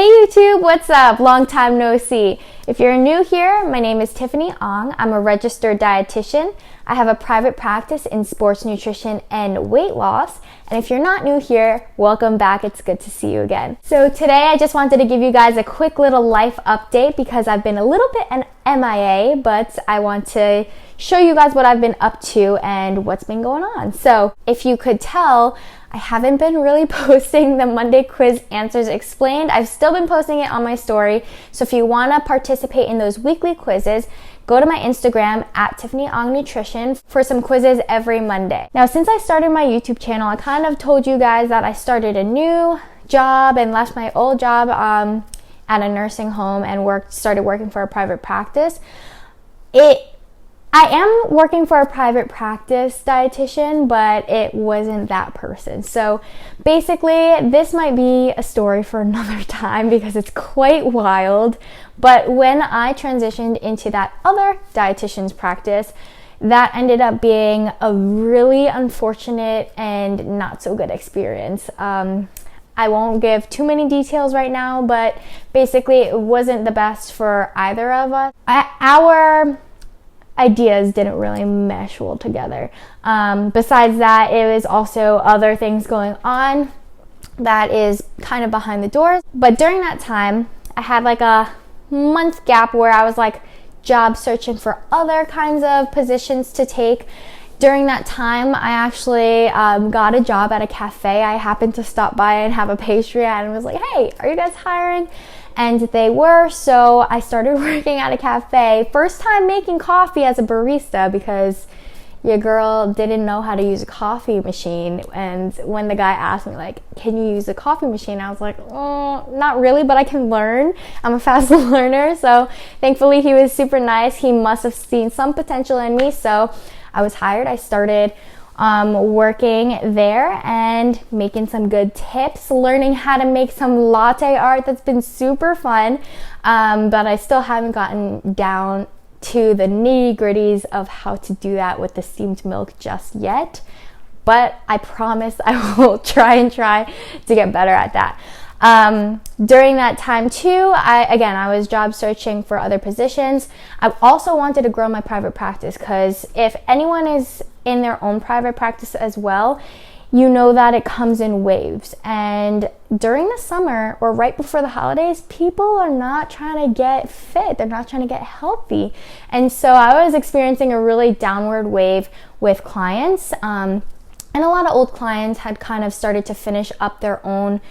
Hey YouTube, what's up? Long time no see. If you're new here, my name is Tiffany Ong. I'm a registered dietitian. I have a private practice in sports nutrition and weight loss. And if you're not new here, welcome back. It's good to see you again. So today I just wanted to give you guys a quick little life update because I've been a little bit an MIA, but I want to show you guys what I've been up to and what's been going on. So if you could tell, I haven't been really posting the Monday quiz answers explained. I've still been posting it on my story. So if you want to participate in those weekly quizzes, go to my Instagram at Tiffany Ong Nutrition for some quizzes every Monday. Now, since I started my YouTube channel, I kind of told you guys that I started a new job and left my old job at a nursing home and started working for a private practice. I am working for a private practice dietitian, but it wasn't that person. So basically, this might be a story for another time because it's quite wild. But when I transitioned into that other dietitian's practice, that ended up being a really unfortunate and not so good experience. I won't give too many details right now, but basically it wasn't the best for either of us. Our ideas didn't really mesh well together. Besides that, it was also other things going on that is kind of behind the doors. But during that time, I had like a month gap where I was like job searching for other kinds of positions to take. During that time, I actually got a job at a cafe. I happened to stop by and have a pastry and was like, hey, are you guys hiring? And they were, so I started working at a cafe. First time making coffee as a barista because your girl didn't know how to use a coffee machine. And when the guy asked me, like, can you use a coffee machine? I was like, oh, not really, but I can learn. I'm a fast learner. So thankfully he was super nice. He must have seen some potential in me. So I was hired. I started working there and making some good tips, learning how to make some latte art. That's been super fun, but I still haven't gotten down to the nitty-gritties of how to do that with the steamed milk just yet, but I promise I will try to get better at that. During that time too, I was job searching for other positions. I also wanted to grow my private practice because if anyone is in their own private practice as well, you know that it comes in waves. And during the summer or right before the holidays, people are not trying to get fit. They're not trying to get healthy. And so I was experiencing a really downward wave with clients. And a lot of old clients had kind of started to finish up their own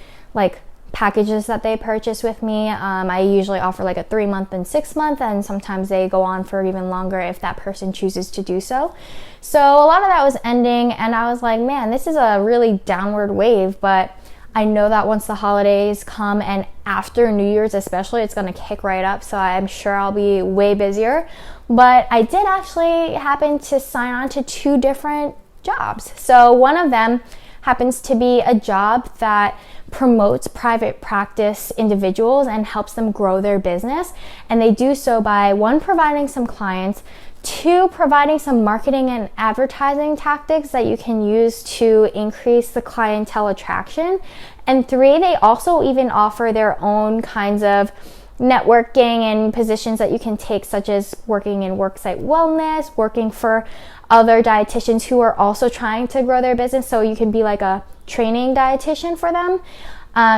packages that they purchase with me. I usually offer like a 3-month and 6-month, and sometimes they go on for even longer if that person chooses to do so. So a lot of that was ending, and I was like, man, this is a really downward wave, but I know that once the holidays come and after New Year's especially, it's going to kick right up, so I'm sure I'll be way busier. But I did actually happen to sign on to 2 different jobs. So one of them happens to be a job that promotes private practice individuals and helps them grow their business. And they do so by 1, providing some clients, 2, providing some marketing and advertising tactics that you can use to increase the clientele attraction. And 3, they also even offer their own kinds of networking and positions that you can take, such as working in worksite wellness, working for other dietitians who are also trying to grow their business, so you can be like a training dietitian for them.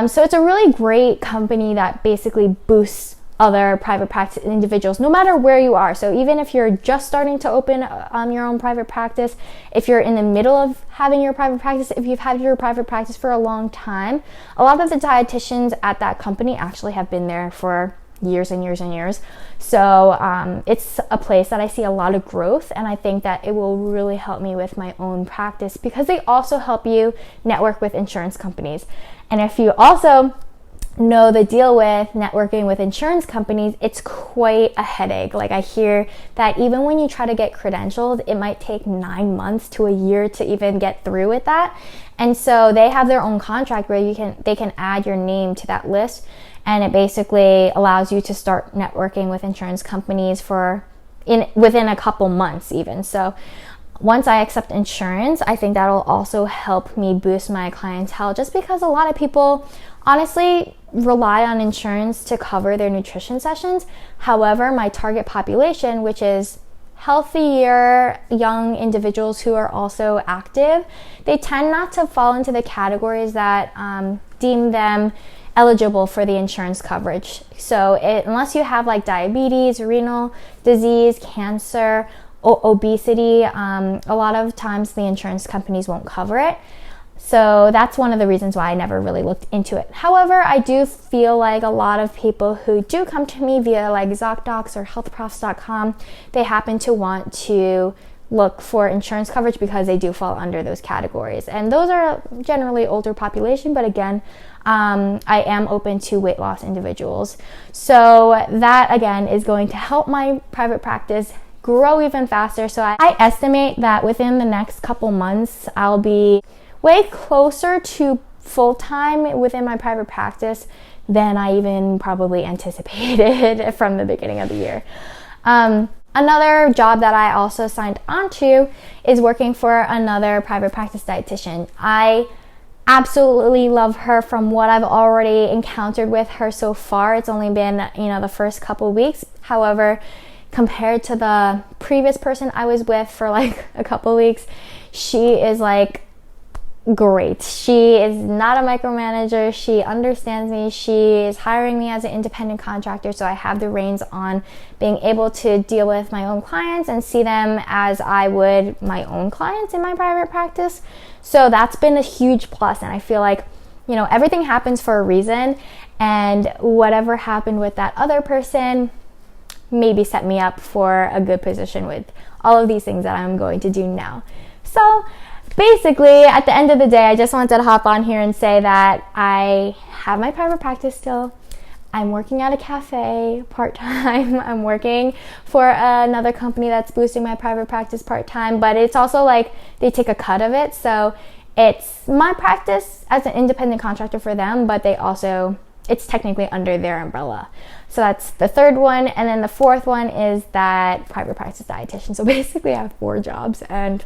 So it's a really great company that basically boosts other private practice individuals, no matter where you are. So even if you're just starting to open your own private practice, if you're in the middle of having your private practice, if you've had your private practice for a long time, a lot of the dietitians at that company actually have been there for years and years and years. So it's a place that I see a lot of growth, and I think that it will really help me with my own practice because they also help you network with insurance companies. And if you also know the deal with networking with insurance companies, it's quite a headache. Like, I hear that even when you try to get credentialed, it might take 9 months to a year to even get through with that. And so they have their own contract where they can add your name to that list, and it basically allows you to start networking with insurance companies within a couple months even. So once I accept insurance, I think that'll also help me boost my clientele, just because a lot of people honestly rely on insurance to cover their nutrition sessions. However, my target population, which is healthier young individuals who are also active, they tend not to fall into the categories that deem them eligible for the insurance coverage. So unless you have like diabetes, renal disease, cancer, obesity, a lot of times the insurance companies won't cover it. So that's one of the reasons why I never really looked into it. However, I do feel like a lot of people who do come to me via like ZocDocs or healthprofs.com, they happen to want to look for insurance coverage because they do fall under those categories. And those are generally older population, but again, I am open to weight loss individuals. So that again is going to help my private practice grow even faster. So I estimate that within the next couple months, I'll be way closer to full-time within my private practice than I even probably anticipated from the beginning of the year. Another job that I also signed on to is working for another private practice dietitian. I absolutely love her from what I've already encountered with her so far. It's only been, the first couple weeks. However, compared to the previous person I was with for like a couple weeks, she is like great. She is not a micromanager. She understands me. She is hiring me as an independent contractor, so I have the reins on being able to deal with my own clients and see them as I would my own clients in my private practice. So that's been a huge plus, and I feel like, everything happens for a reason, and whatever happened with that other person maybe set me up for a good position with all of these things that I'm going to do now. So basically, at the end of the day, I just wanted to hop on here and say that I have my private practice still. I'm working at a cafe part-time. I'm working for another company that's boosting my private practice part-time, but it's also like they take a cut of it. So it's my practice as an independent contractor for them, but it's technically under their umbrella. So that's the third one. And then the fourth one is that private practice dietitian. So basically I have 4 jobs, and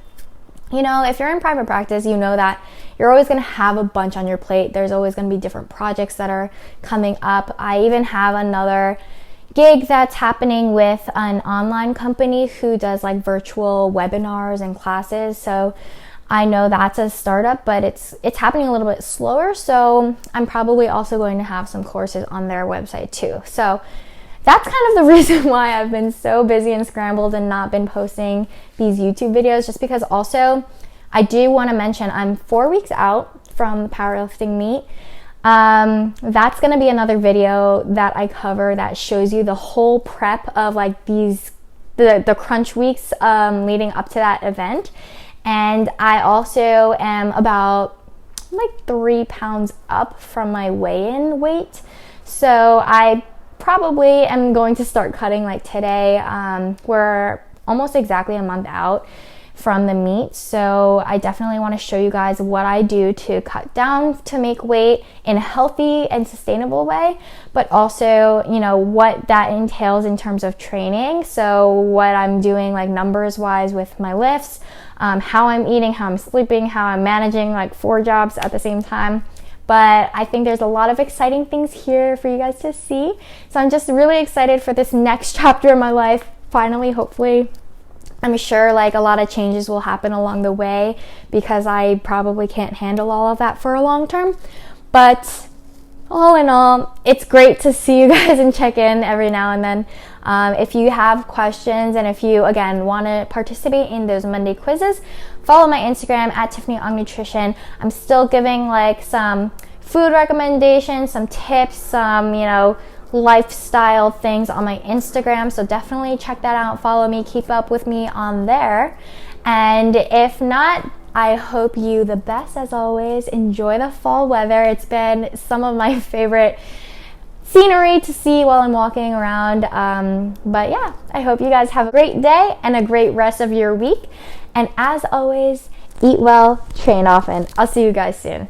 if you're in private practice, you know that you're always going to have a bunch on your plate. There's always going to be different projects that are coming up. I even have another gig that's happening with an online company who does like virtual webinars and classes. So I know that's a startup, but it's happening a little bit slower. So I'm probably also going to have some courses on their website too. So that's kind of the reason why I've been so busy and scrambled and not been posting these YouTube videos, just because also I do want to mention I'm 4 weeks out from the powerlifting meet. That's going to be another video that I cover that shows you the whole prep of like the crunch weeks leading up to that event. And I also am about like 3 pounds up from my weigh-in weight. So I probably am going to start cutting like today. We're almost exactly a month out from the meet, so I definitely want to show you guys what I do to cut down to make weight in a healthy and sustainable way, but also what that entails in terms of training. So what I'm doing like numbers wise with my lifts, how I'm eating, how I'm sleeping, how I'm managing like 4 jobs at the same time. But I think there's a lot of exciting things here for you guys to see. So I'm just really excited for this next chapter of my life. Finally, hopefully, I'm sure like a lot of changes will happen along the way because I probably can't handle all of that for a long term. But all in all, it's great to see you guys and check in every now and then. If you have questions and if you, again, want to participate in those Monday quizzes, follow my Instagram at Tiffany Ong Nutrition. I'm still giving like some food recommendations, some tips, some, lifestyle things on my Instagram. So definitely check that out. Follow me, keep up with me on there. And if not, I hope you the best as always. Enjoy the fall weather. It's been some of my favorite scenery to see while I'm walking around. But yeah, I hope you guys have a great day and a great rest of your week. And as always, eat well, train often. I'll see you guys soon.